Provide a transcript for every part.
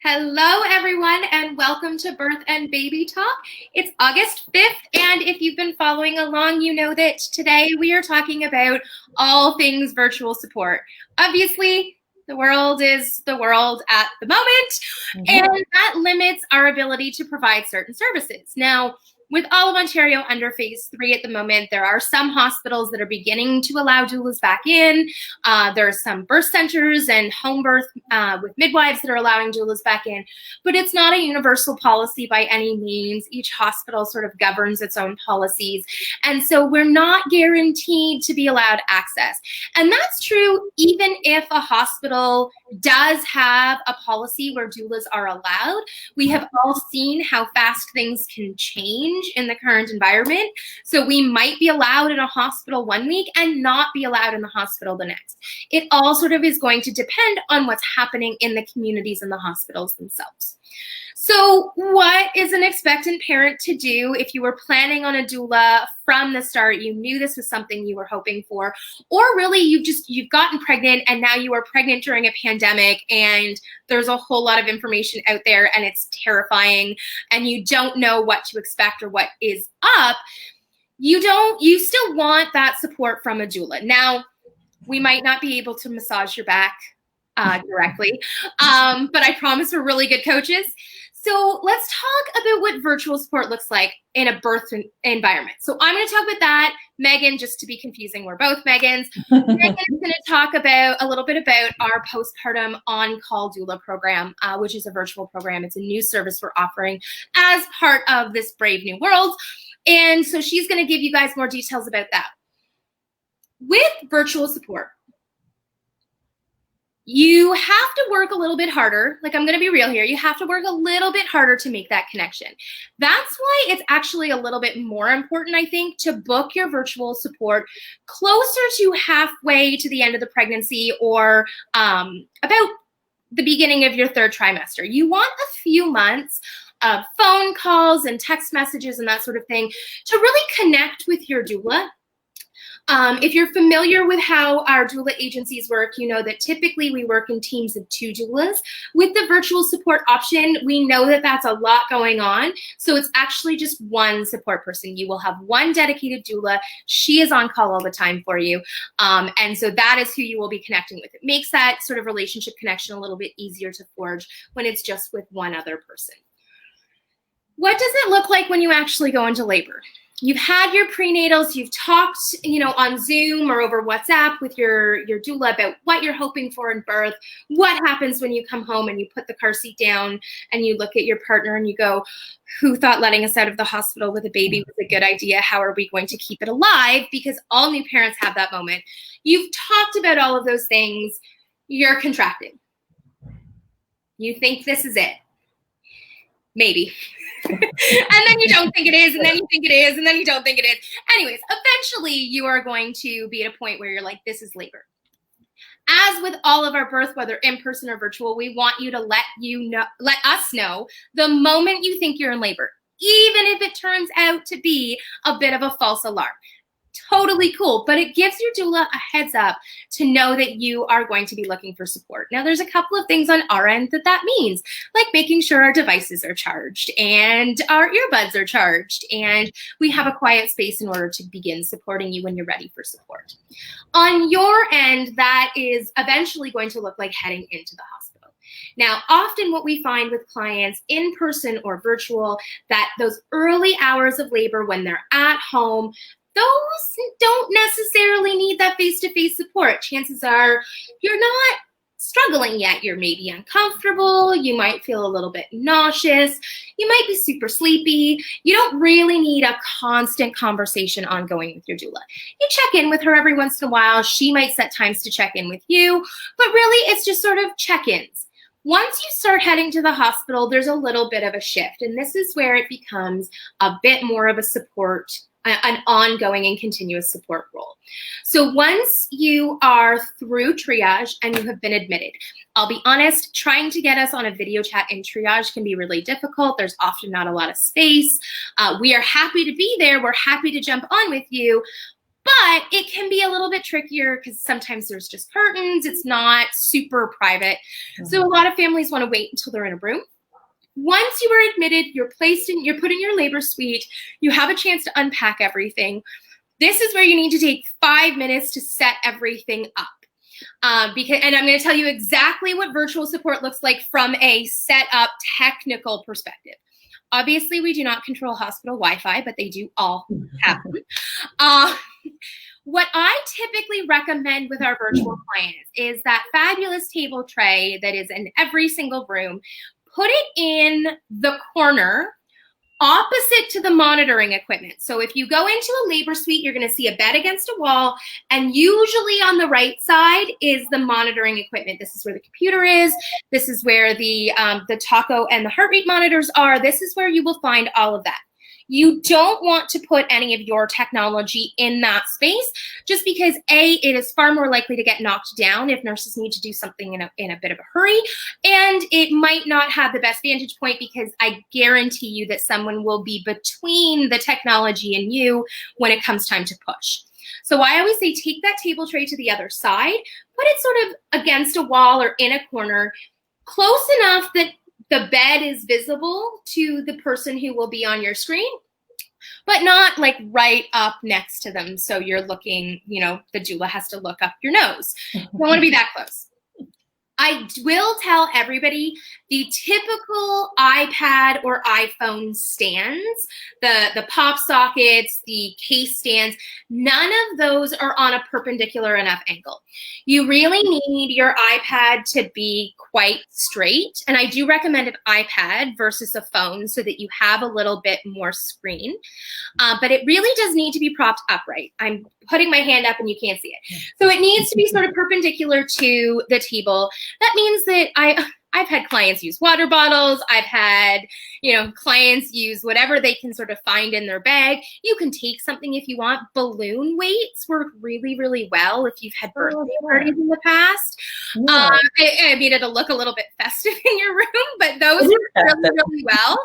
Hello, everyone, and welcome to Birth and Baby Talk. It's August 5th, and if you've been following along, you know that today we are talking about all things virtual support. Obviously, the world is the world at the moment, and that limits our ability to provide certain services. Now, with all of Ontario under phase 3 at the moment, there are some hospitals that are beginning to allow doulas back in. There are some birth centers and home birth with midwives that are allowing doulas back in, but it's not a universal policy by any means. Each hospital sort of governs its own policies. And so we're not guaranteed to be allowed access. And that's true even if a hospital does have a policy where doulas are allowed. We have all seen how fast things can change in the current environment. So we might be allowed in a hospital one week and not be allowed in the hospital the next. It all sort of is going to depend on what's happening in the communities and the hospitals themselves. So what is an expectant parent to do if you were planning on a doula from the start, you knew this was something you were hoping for, or really you've gotten pregnant and now you are pregnant during a pandemic and there's a whole lot of information out there and it's terrifying and you don't know what to expect or what is up, you still want that support from a doula. Now, we might not be able to massage your back directly, but I promise we're really good coaches. So let's talk about what virtual support looks like in a birth environment. So I'm going to talk about that. Meaghan, just to be confusing, we're both Meaghans. Meaghan is going to talk about a little bit about our postpartum on-call doula program, which is a virtual program. It's a new service we're offering as part of this brave new world. And so she's going to give you guys more details about that. With virtual support, you have to work a little bit harder. Like, I'm going to be real here. You have to work a little bit harder to make that connection. That's why it's actually a little bit more important, I think, to book your virtual support closer to halfway to the end of the pregnancy or about the beginning of your 3rd trimester. You want a few months of phone calls and text messages and that sort of thing to really connect with your doula. If you're familiar with how our doula agencies work, you know that typically we work in teams of 2 doulas. With the virtual support option, we know that that's a lot going on. So it's actually just one support person. You will have one dedicated doula. She is on call all the time for you. And so that is who you will be connecting with. It makes that sort of relationship connection a little bit easier to forge when it's just with one other person. What does it look like when you actually go into labor? You've had your prenatals, you've talked, on Zoom or over WhatsApp with your doula about what you're hoping for in birth, what happens when you come home and you put the car seat down and you look at your partner and you go, who thought letting us out of the hospital with a baby was a good idea? How are we going to keep it alive? Because all new parents have that moment. You've talked about all of those things. You're contracting. You think this is it. Maybe. And then you don't think it is, and then you think it is, and then you don't think it is. Anyways, eventually you are going to be at a point where you're like, this is labor. As with all of our birth, whether in person or virtual, we want you to let us know the moment you think you're in labor, even if it turns out to be a bit of a false alarm. Totally cool, but it gives your doula a heads up to know that you are going to be looking for support. Now, there's a couple of things on our end that means, like making sure our devices are charged and our earbuds are charged and we have a quiet space in order to begin supporting you when you're ready for support. On your end, that is eventually going to look like heading into the hospital. Now, often what we find with clients in person or virtual, that those early hours of labor when they're at home, those don't necessarily need that face-to-face support. Chances are you're not struggling yet. You're maybe uncomfortable. You might feel a little bit nauseous. You might be super sleepy. You don't really need a constant conversation ongoing with your doula. You check in with her every once in a while. She might set times to check in with you, but really it's just sort of check-ins. Once you start heading to the hospital, there's a little bit of a shift, and this is where it becomes a bit more of a support, an ongoing and continuous support role. So once you are through triage and you have been admitted, I'll be honest, trying to get us on a video chat in triage can be really difficult. There's often not a lot of space. We are happy to be there. We're happy to jump on with you. But it can be a little bit trickier because sometimes there's just curtains. It's not super private. So a lot of families want to wait until they're in a room. Once you are admitted, you're put in your labor suite, you have a chance to unpack everything. This is where you need to take 5 minutes to set everything up. And I'm going to tell you exactly what virtual support looks like from a setup technical perspective. Obviously, we do not control hospital Wi-Fi, but they do all have them. What I typically recommend with our virtual clients is that fabulous table tray that is in every single room. Put it in the corner opposite to the monitoring equipment. So if you go into a labor suite, you're going to see a bed against a wall, and usually on the right side is the monitoring equipment. This is where the computer is. This is where the taco and the heart rate monitors are. This is where you will find all of that. You don't want to put any of your technology in that space just because A, it is far more likely to get knocked down if nurses need to do something in a bit of a hurry, and it might not have the best vantage point because I guarantee you that someone will be between the technology and you when it comes time to push. So I always say take that table tray to the other side, put it sort of against a wall or in a corner, close enough that the bed is visible to the person who will be on your screen, but not like right up next to them. So you're looking, the doula has to look up your nose. You don't want to be that close. I will tell everybody the typical iPad or iPhone stands, the pop sockets, the case stands, none of those are on a perpendicular enough angle. You really need your iPad to be quite straight. And I do recommend an iPad versus a phone so that you have a little bit more screen. But it really does need to be propped upright. I'm putting my hand up and you can't see it. So it needs to be sort of perpendicular to the table. That means that I've had clients use water bottles. I've had, clients use whatever they can sort of find in their bag. You can take something if you want. Balloon weights work really, really well if you've had birthday parties in the past. Yeah. I mean, it'll look a little bit festive in your room, but those work really, really well.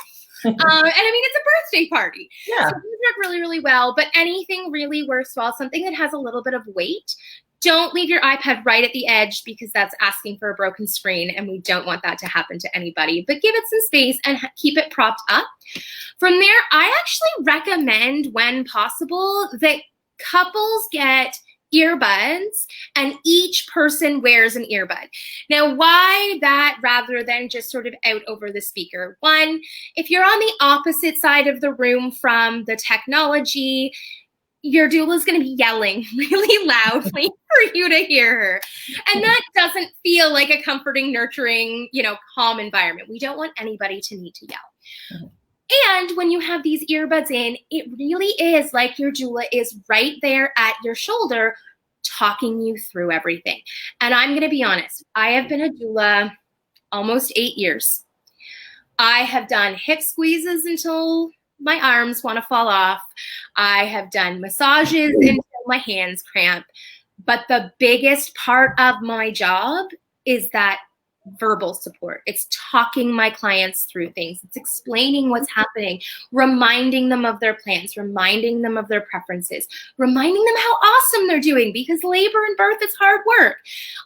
And I mean, it's a birthday party. Yeah. So these work really, really well, but anything really worthwhile, something that has a little bit of weight. Don't leave your iPad right at the edge because that's asking for a broken screen, and we don't want that to happen to anybody. But give it some space and keep it propped up. From there, I actually recommend, when possible, that couples get earbuds and each person wears an earbud. Now, why that rather than just sort of out over the speaker? One, if you're on the opposite side of the room from the technology, your doula is going to be yelling really loudly for you to hear her. And that doesn't feel like a comforting, nurturing, calm environment. We don't want anybody to need to yell. And when you have these earbuds in, it really is like your doula is right there at your shoulder talking you through everything. And I'm going to be honest, I have been a doula almost 8 years. I have done hip squeezes until my arms want to fall off. I have done massages until my hands cramp. But the biggest part of my job is that verbal support. It's talking my clients through things. It's explaining what's happening, reminding them of their plans, reminding them of their preferences, reminding them how awesome they're doing, because labor and birth is hard work.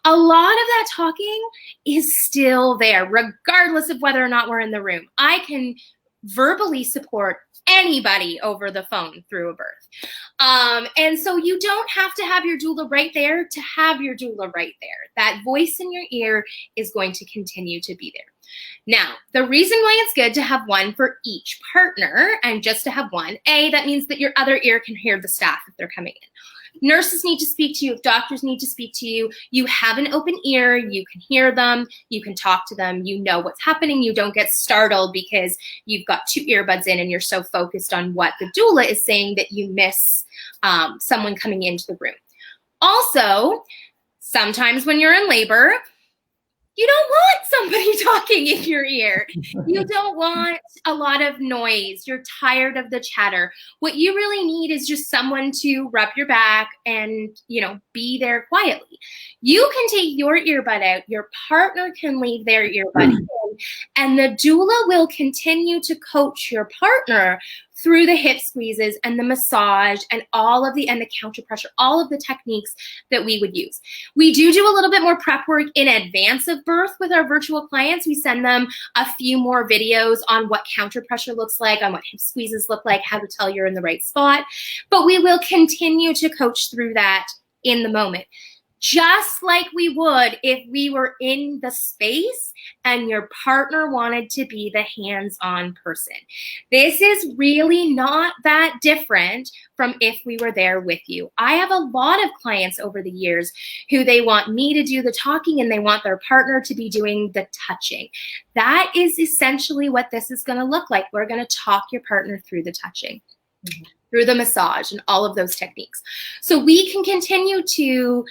A lot of that talking is still there, regardless of whether or not we're in the room. I can verbally support anybody over the phone through a birth. And so you don't have to have your doula right there to have your doula right there. That voice in your ear is going to continue to be there. Now, the reason why it's good to have one for each partner and just to have one, that means that your other ear can hear the staff if they're coming in. Nurses need to speak to you. If doctors need to speak to you, you have an open ear. You can hear them. You can talk to them. You know what's happening. You don't get startled because you've got 2 earbuds in and you're so focused on what the doula is saying that you miss someone coming into the room. Also, sometimes when you're in labor, you don't want somebody talking in your ear. You don't want a lot of noise. You're tired of the chatter. What you really need is just someone to rub your back and, be there quietly. You can take your earbud out. Your partner can leave their earbud in, and the doula will continue to coach your partner through the hip squeezes and the massage and the counter pressure, all of the techniques that we would use. We do a little bit more prep work in advance of birth with our virtual clients. We send them a few more videos on what counter pressure looks like, on what hip squeezes look like, how to tell you're in the right spot. But we will continue to coach through that in the moment, just like we would if we were in the space and your partner wanted to be the hands-on person. This is really not that different from if we were there with you. I have a lot of clients over the years who they want me to do the talking and they want their partner to be doing the touching. That is essentially what this is going to look like. We're going to talk your partner through the touching. Through the massage and all of those techniques. So we can continue to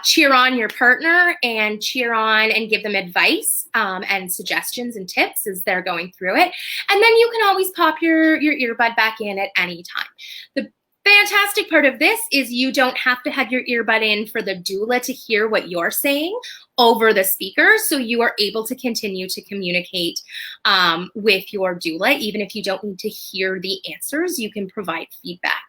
cheer on your partner and cheer on and give them advice and suggestions and tips as they're going through it. And then you can always pop your earbud back in at any time. The fantastic part of this is you don't have to have your earbud in for the doula to hear what you're saying over the speaker, so you are able to continue to communicate with your doula. Even if you don't need to hear the answers, you can provide feedback.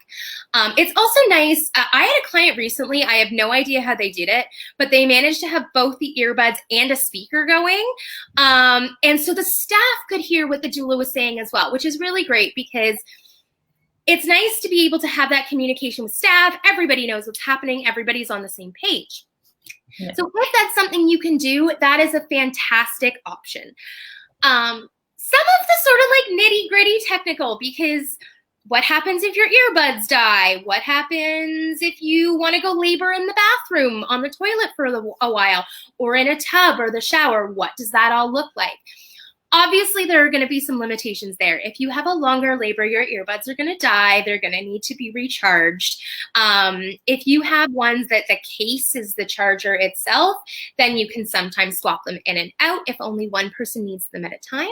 It's also nice, I had a client recently, I have no idea how they did it, but they managed to have both the earbuds and a speaker going. And so the staff could hear what the doula was saying as well, which is really great because it's nice to be able to have that communication with staff. Everybody knows what's happening. Everybody's on the same page. Yeah. So if that's something you can do, that is a fantastic option. Some of the sort of like nitty gritty technical, because what happens if your earbuds die? What happens if you want to go labor in the bathroom, on the toilet for a while, or in a tub or the shower? What does that all look like? Obviously, there are going to be some limitations there. If you have a longer labor, your earbuds are going to die. They're going to need to be recharged. If you have ones that the case is the charger itself, then you can sometimes swap them in and out if only one person needs them at a time.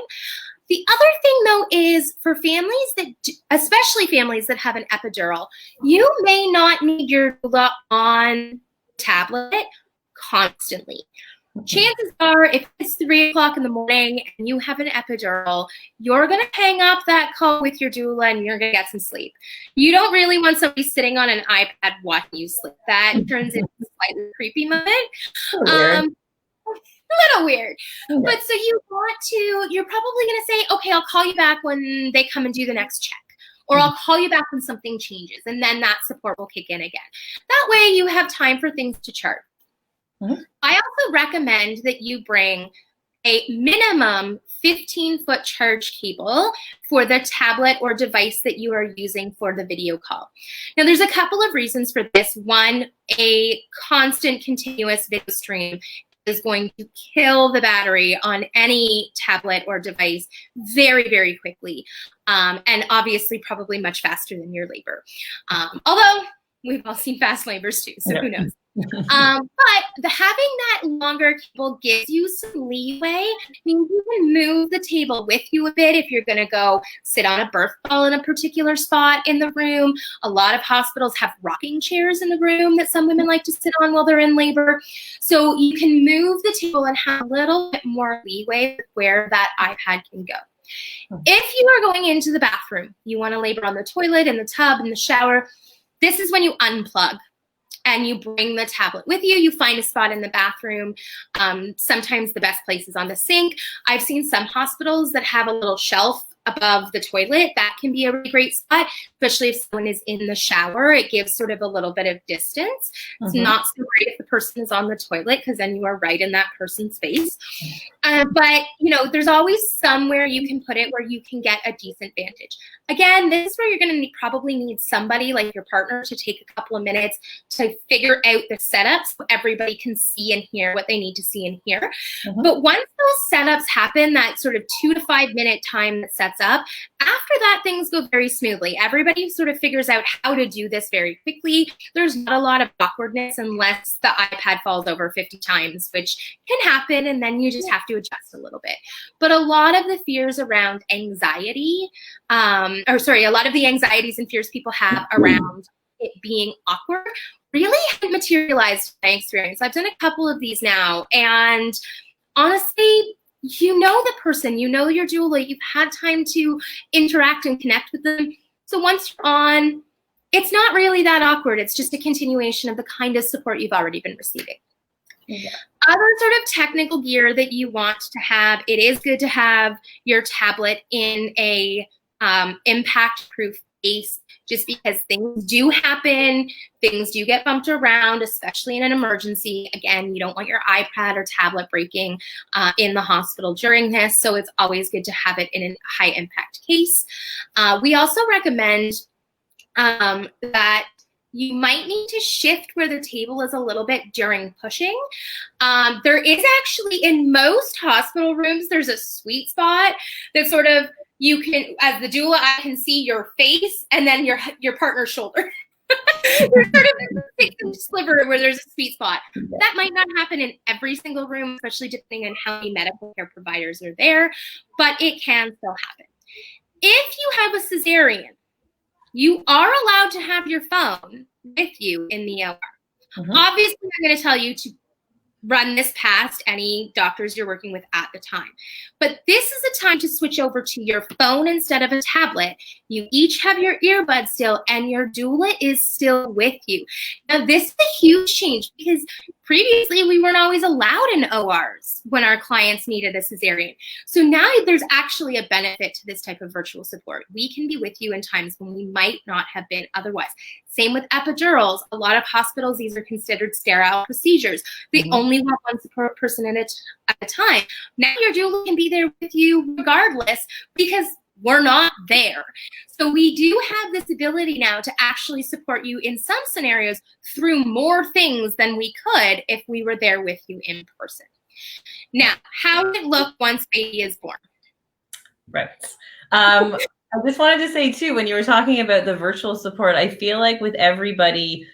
The other thing, though, is for families that, especially families that have an epidural, you may not need your doula on tablet constantly. Chances are, if it's 3 o'clock in the morning and you have an epidural, you're going to hang up that call with your doula and you're going to get some sleep. You don't really want somebody sitting on an iPad watching you sleep. That turns into a slightly creepy moment. A little weird. Okay. But so you're probably going to say, okay, I'll call you back when they come and do the next check. Or I'll call you back when something changes. And then that support will kick in again. That way you have time for things to chart. Mm-hmm. I also recommend that you bring a minimum 15-foot charge cable for the tablet or device that you are using for the video call. Now, there's a couple of reasons for this. One, a constant continuous video stream is going to kill the battery on any tablet or device very, very quickly. And obviously probably much faster than your labor. Although we've all seen fast labors too, so who knows? But having that longer cable gives you some leeway. Means you can move the table with you a bit if you're going to go sit on a birth ball in a particular spot in the room. A lot of hospitals have rocking chairs in the room that some women like to sit on while they're in labor. So you can move the table and have a little bit more leeway with where that iPad can go. If you are going into the bathroom, you want to labor on the toilet, in the tub, in the shower, this is when you unplug. And you bring the tablet with you. You find a spot in the bathroom. Sometimes the best place is on the sink. I've seen some hospitals that have a little shelf above the toilet. That can be a really great spot, especially if someone is in the shower. It gives sort of a little bit of distance. It's not so great if the person is on the toilet because then you are right in that person's face. But, you know, there's always somewhere you can put it where you can get a decent vantage. Again, this is where you're going to probably need somebody like your partner to take a couple of minutes to figure out the setup so everybody can see and hear what they need to see and hear. But once those setups happen, that sort of 2 to 5 minute time that sets up, after that, things go very smoothly. Everybody sort of figures out how to do this very quickly. There's not a lot of awkwardness unless the iPad falls over 50 times, which can happen, and then you just have to adjust a little bit. But a lot of the fears around anxiety, a lot of the anxieties and fears people have around it being awkward really haven't materialized in my experience. I've done a couple of these now, and honestly, you know the person, you know your doula, you've had time to interact and connect with them. So once you're on, it's not really that awkward. It's just a continuation of the kind of support you've already been receiving. Yeah. Other sort of technical gear that you want to have, it is good to have your tablet in a impact-proof case, just because things do happen, things do get bumped around, especially in an emergency. Again, you don't want your iPad or tablet breaking in the hospital during this, so it's always good to have it in a high-impact case. We also recommend that you might need to shift where the table is a little bit during pushing. There is actually, in most hospital rooms, there's a sweet spot that sort of, you can, as the doula, I can see your face and then your partner's shoulder. There's sort of a sliver where there's a sweet spot. That might not happen in every single room, especially depending on how many medical care providers are there, but it can still happen. If you have a cesarean, you are allowed to have your phone with you in the OR. Obviously, I'm going to tell you to run this past any doctors you're working with at the time. But this is a time to switch over to your phone instead of a tablet. You each have your earbuds still, and your doula is still with you. Now, this is a huge change because previously we weren't always allowed in ORs when our clients needed a cesarean. So now there's actually a benefit to this type of virtual support. We can be with you in times when we might not have been otherwise. Same with epidurals. A lot of hospitals, these are considered sterile procedures. They only want one support person at a time. Now your doula can be there with you regardless because we're not there. So we do have this ability now to actually support you in some scenarios through more things than we could if we were there with you in person. Now, how did it look once baby is born? Right. I just wanted to say too, when you were talking about the virtual support, I feel like with everybody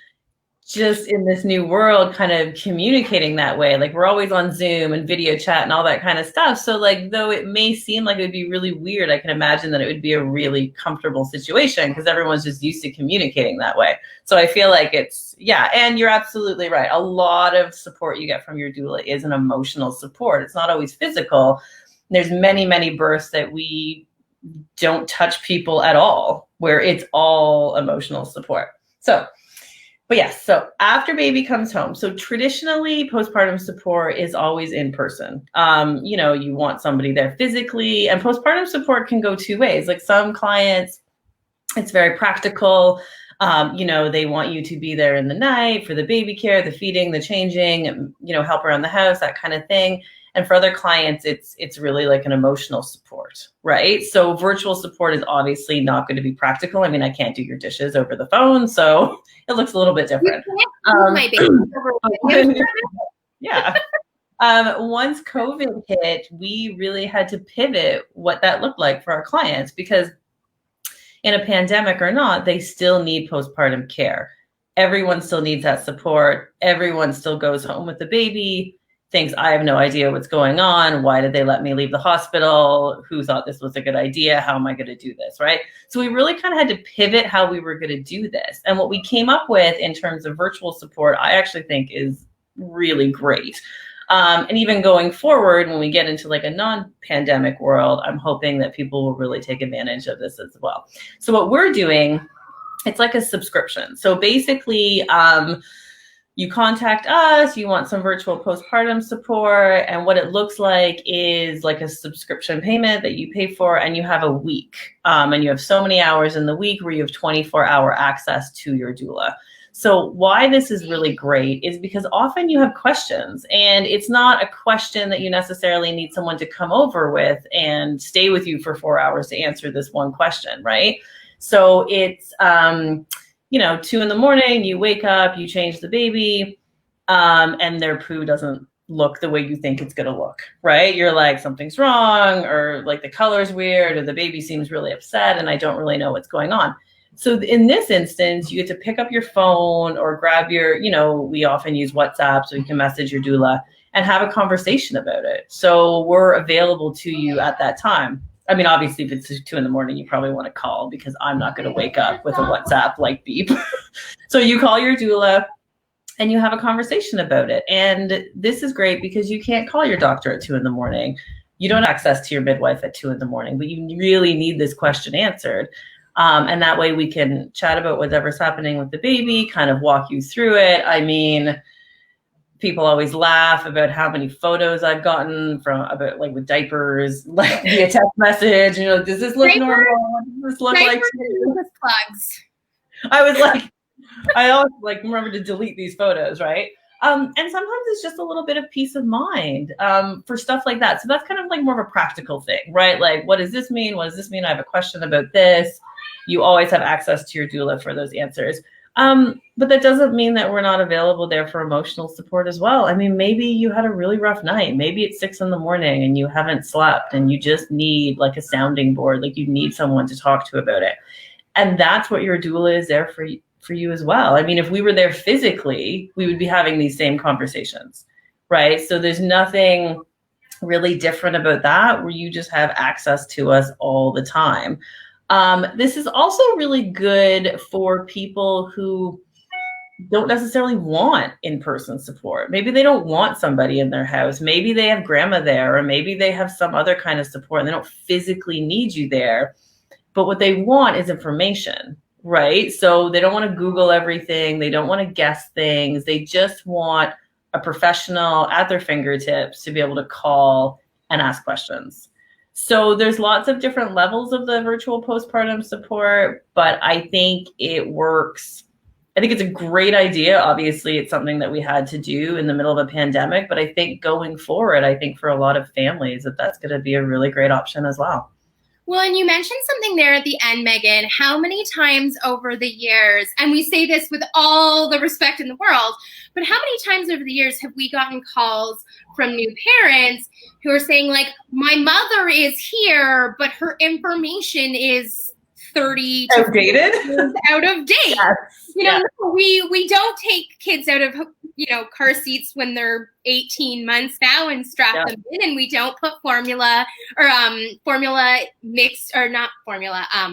just in this new world kind of communicating that way, like we're always on Zoom and video chat and all that kind of stuff. So like, though it may seem like it would be really weird, I can imagine that it would be a really comfortable situation because everyone's just used to communicating that way. So I feel like it's, yeah, and you're absolutely right. A lot of support you get from your doula is an emotional support. It's not always physical. There's many, many births that we don't touch people at all, where it's all emotional support. So, but yes, so after baby comes home, so traditionally postpartum support is always in person. You know, you want somebody there physically, and postpartum support can go two ways. Like some clients, it's very practical. You know, they want you to be there in the night for the baby care, the feeding, the changing, you know, help around the house, that kind of thing. And for other clients, it's really like an emotional support, right? So virtual support is obviously not going to be practical. I mean, I can't do your dishes over the phone, so it looks a little bit different. My baby over yeah. Once COVID hit, we really had to pivot what that looked like for our clients, because in a pandemic or not, they still need postpartum care. Everyone still needs that support. Everyone still goes home with the baby, thinks, I have no idea what's going on. Why did they let me leave the hospital? Who thought this was a good idea? How am I going to do this, right? So we really kind of had to pivot how we were going to do this. And what we came up with in terms of virtual support, I actually think is really great. And even going forward, when we get into like a non-pandemic world, I'm hoping that people will really take advantage of this as well. So what we're doing, it's like a subscription. So basically, you contact us, you want some virtual postpartum support, and what it looks like is like a subscription payment that you pay for, and you have a week. And you have so many hours in the week where you have 24-hour access to your doula. So why this is really great is because often you have questions, and it's not a question that you necessarily need someone to come over with and stay with you for 4 hours to answer this one question, right? So it's, you know, 2 a.m, you wake up, you change the baby, and their poo doesn't look the way you think it's going to look, right? You're like, something's wrong, or like the color's weird, or the baby seems really upset and I don't really know what's going on. So in this instance, you get to pick up your phone or grab your, you know, we often use WhatsApp, so you can message your doula and have a conversation about it. So we're available to you at that time. I mean, obviously, if it's 2 a.m, you probably want to call, because I'm not going to wake up with a WhatsApp like beep. So you call your doula and you have a conversation about it. And this is great because you can't call your doctor at 2 a.m. You don't have access to your midwife at 2 a.m, but you really need this question answered. And that way we can chat about whatever's happening with the baby, kind of walk you through it. I mean, people always laugh about how many photos I've gotten from about like with diapers, like via text message. You know, does this look normal? What does this look like? Plugs. I was like, I always like remember to delete these photos, right? And sometimes it's just a little bit of peace of mind for stuff like that. So that's kind of like more of a practical thing, right? Like, what does this mean? What does this mean? I have a question about this. You always have access to your doula for those answers. But that doesn't mean that we're not available there for emotional support as well. I mean, maybe you had a really rough night. Maybe it's 6 a.m. and you haven't slept and you just need like a sounding board. Like you need someone to talk to about it. And that's what your doula is there for you as well. I mean, if we were there physically, we would be having these same conversations, right? So there's nothing really different about that, where you just have access to us all the time. This is also really good for people who don't necessarily want in-person support. Maybe they don't want somebody in their house. Maybe they have grandma there, or maybe they have some other kind of support and they don't physically need you there. But what they want is information, right? So they don't want to Google everything. They don't want to guess things. They just want a professional at their fingertips to be able to call and ask questions. So there's lots of different levels of the virtual postpartum support, but I think it works. I think it's a great idea. Obviously, it's something that we had to do in the middle of a pandemic, but I think going forward, I think for a lot of families that's going to be a really great option as well. Well, and you mentioned something there at the end, Meaghan, how many times over the years, and we say this with all the respect in the world, but how many times over the years have we gotten calls from new parents who are saying like, my mother is here, but her information is 30 to outdated, out of date. Yes. You know, we don't take kids out of, car seats when they're 18 months now and strap them in, and we don't put formula or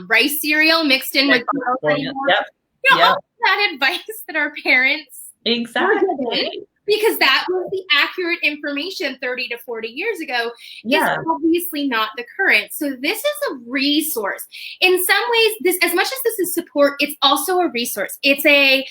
rice cereal mixed in with formula. All that advice that our parents exactly, because that was the accurate information 30 to 40 years ago, is obviously not the current. So this is a resource. In some ways, this, as much as this is support, it's also a resource. It's a,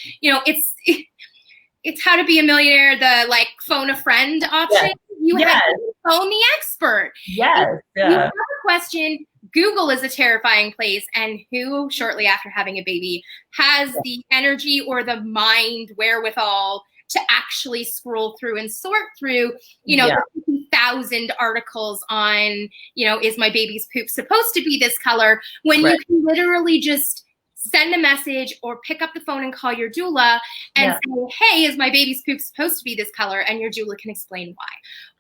it's how to be a millionaire, the like phone a friend option. You have to phone the expert. Yes. If you have a question, Google is a terrifying place, and who shortly after having a baby has the energy or the mind wherewithal to actually scroll through and sort through, the 50,000 articles on, is my baby's poop supposed to be this color, when you can literally just send a message or pick up the phone and call your doula and say, hey, is my baby's poop supposed to be this color? And your doula can explain why.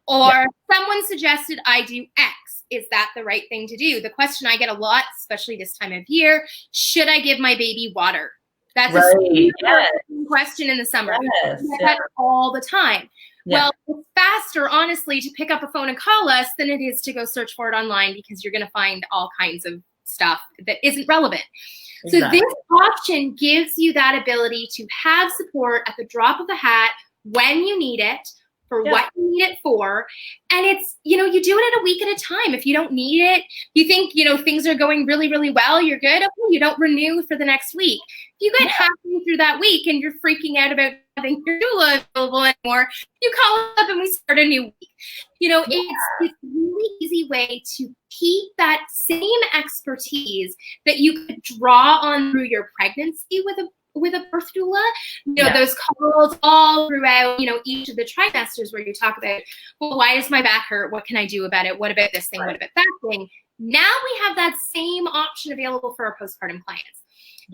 Or someone suggested I do X. Is that the right thing to do? The question I get a lot, especially this time of year, should I give my baby water? That's a question in the summer. I get that all the time. Well, it's faster, honestly, to pick up a phone and call us than it is to go search for it online, because you're going to find all kinds of stuff that isn't relevant. So this option gives you that ability to have support at the drop of a hat when you need it, for what you need it for. And it's, you do it at a week at a time. If you don't need it, you think, things are going really, really well, you're good. Okay, you don't renew for the next week. If you get halfway through that week and you're freaking out about having your doula available anymore, you call up and we start a new week. It's a really easy way to keep that same expertise that you could draw on through your pregnancy with a birth doula, those calls all throughout, each of the trimesters where you talk about, well, why does my back hurt? What can I do about it? What about this thing? What about that thing? Now we have that same option available for our postpartum clients.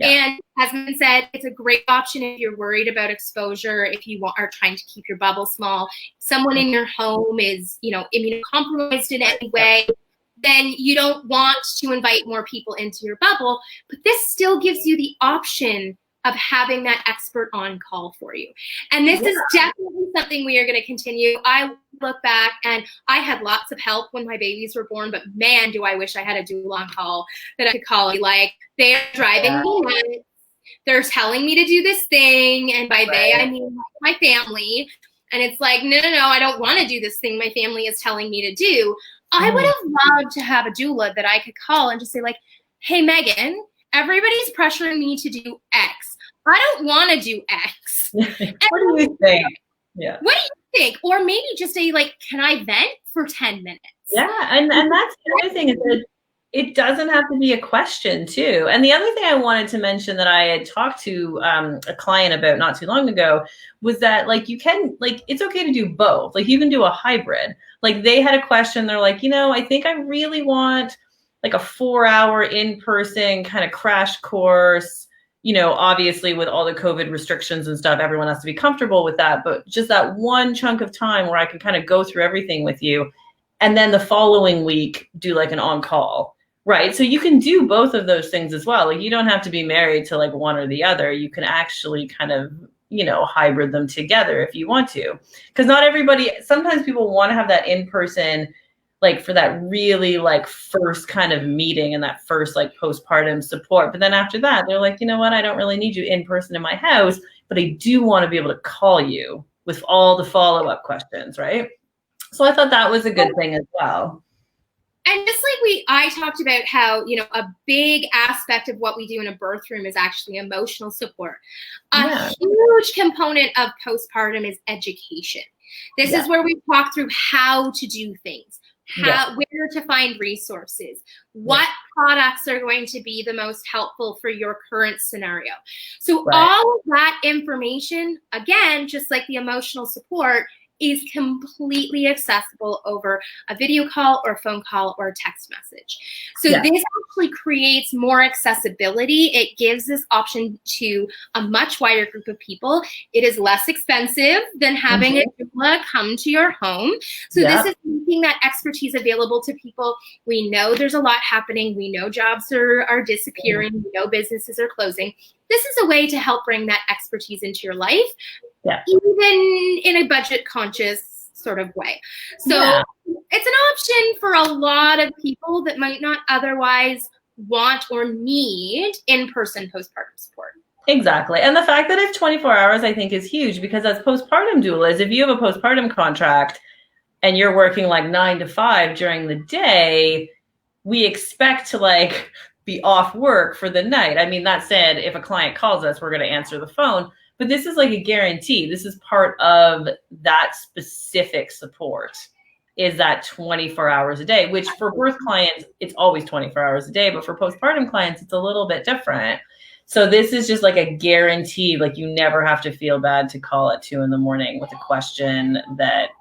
And as Meaghan said, it's a great option if you're worried about exposure, if you are trying to keep your bubble small. If someone in your home is, immunocompromised in any way, then you don't want to invite more people into your bubble. But this still gives you the option of having that expert on call for you. And this is definitely something we are going to continue. I look back and I had lots of help when my babies were born, but man, do I wish I had a doula on call that I could call and be like, they're driving me nuts. They're telling me to do this thing. And by they, I mean my family. And it's like, no, I don't want to do this thing my family is telling me to do. I would have loved to have a doula that I could call and just say like, hey, Meaghan, everybody's pressuring me to do X. I don't want to do X. What do you think? Yeah. What do you think? Or maybe just say like, can I vent for 10 minutes? Yeah. And that's the other thing is that it doesn't have to be a question too. And the other thing I wanted to mention that I had talked to a client about not too long ago was that like you can, like, it's okay to do both. Like you can do a hybrid. Like they had a question. They're like, I think I really want like a 4-hour in-person kind of crash course, obviously with all the COVID restrictions and stuff, everyone has to be comfortable with that. But just that one chunk of time where I can kind of go through everything with you. And then the following week, do like an on-call. Right. So you can do both of those things as well. Like you don't have to be married to like one or the other. You can actually kind of, hybrid them together if you want to. Because not everybody, sometimes people want to have that in-person, like for that really like first kind of meeting and that first like postpartum support. But then after that, they're like, you know what? I don't really need you in person in my house, but I do want to be able to call you with all the follow-up questions. Right. So I thought that was a good thing as well. And just like I talked about how, a big aspect of what we do in a birth room is actually emotional support. A huge component of postpartum is education. This is where we talk through how to do things, where to find resources, what products are going to be the most helpful for your current scenario. So all of that information, again, just like the emotional support, is completely accessible over a video call or a phone call or a text message. So this actually creates more accessibility. It gives this option to a much wider group of people. It is less expensive than having a doula come to your home. So this is making that expertise available to people. We know there's a lot happening. We know jobs are disappearing. We know businesses are closing. This is a way to help bring that expertise into your life, even in a budget conscious sort of way. So it's an option for a lot of people that might not otherwise want or need in-person postpartum support. Exactly. And the fact that it's 24 hours, I think, is huge because as postpartum doulas, if you have a postpartum contract and you're working like 9 to 5 during the day, we expect to like be off work for the night. I mean, that said, if a client calls us, we're going to answer the phone. But this is like a guarantee. This is part of that specific support is that 24 hours a day, which for birth clients, it's always 24 hours a day. But for postpartum clients, it's a little bit different. So this is just like a guarantee. Like you never have to feel bad to call at 2 a.m. with a question that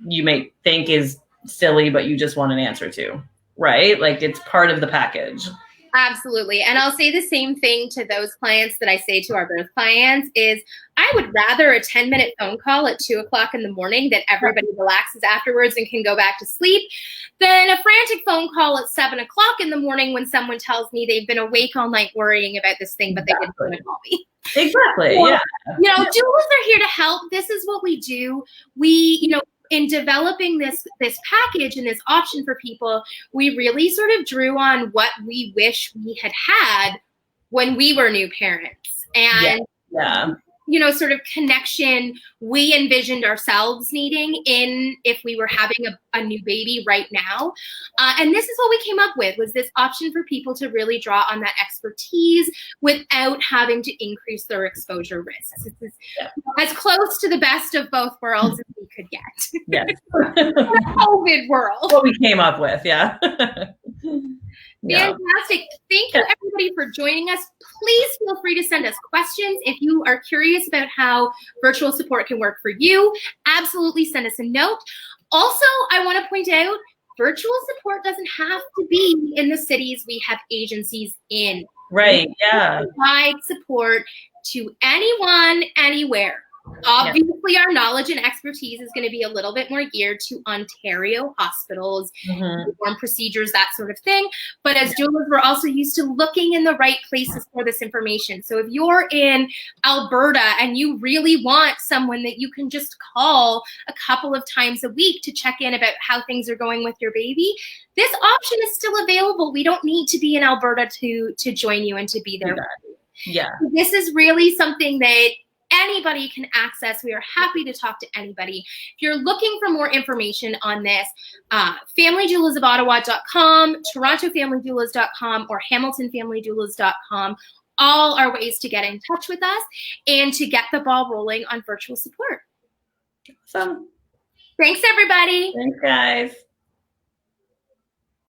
you may think is silly, but you just want an answer to, right? Like it's part of the package. Absolutely. And I'll say the same thing to those clients that I say to our birth clients is I would rather a 10-minute phone call at 2 o'clock in the morning that everybody relaxes afterwards and can go back to sleep than a frantic phone call at 7 o'clock in the morning when someone tells me they've been awake all night worrying about this thing, but they didn't want to call me. Exactly. So, doulas are here to help. This is what we do. We, in developing this package and this option for people, we really sort of drew on what we wish we had when we were new parents. And, sort of connection we envisioned ourselves needing if we were having a new baby right now. And this is what we came up with, was this option for people to really draw on that expertise without having to increase their exposure risks. This is as close to the best of both worlds as we could get. Yes. COVID world. What we came up with, Fantastic. Thank you, everybody, for joining us. Please feel free to send us questions. If you are curious about how virtual support can work for you, absolutely send us a note. Also, I want to point out, virtual support doesn't have to be in the cities we have agencies in. Right, We provide support to anyone, anywhere. Obviously, our knowledge and expertise is going to be a little bit more geared to Ontario hospitals, perform procedures, that sort of thing. But as doulas, we're also used to looking in the right places for this information. So if you're in Alberta and you really want someone that you can just call a couple of times a week to check in about how things are going with your baby, this option is still available. We don't need to be in Alberta to join you and to be there. Yeah. This is really something that anybody can access. We are happy to talk to anybody. If you're looking for more information on this, FamilyDoulasOfOttawa.com, TorontoFamilyDoulas.com, or HamiltonFamilyDoulas.com all are ways to get in touch with us and to get the ball rolling on virtual support. Awesome. Thanks, everybody. Thanks, guys.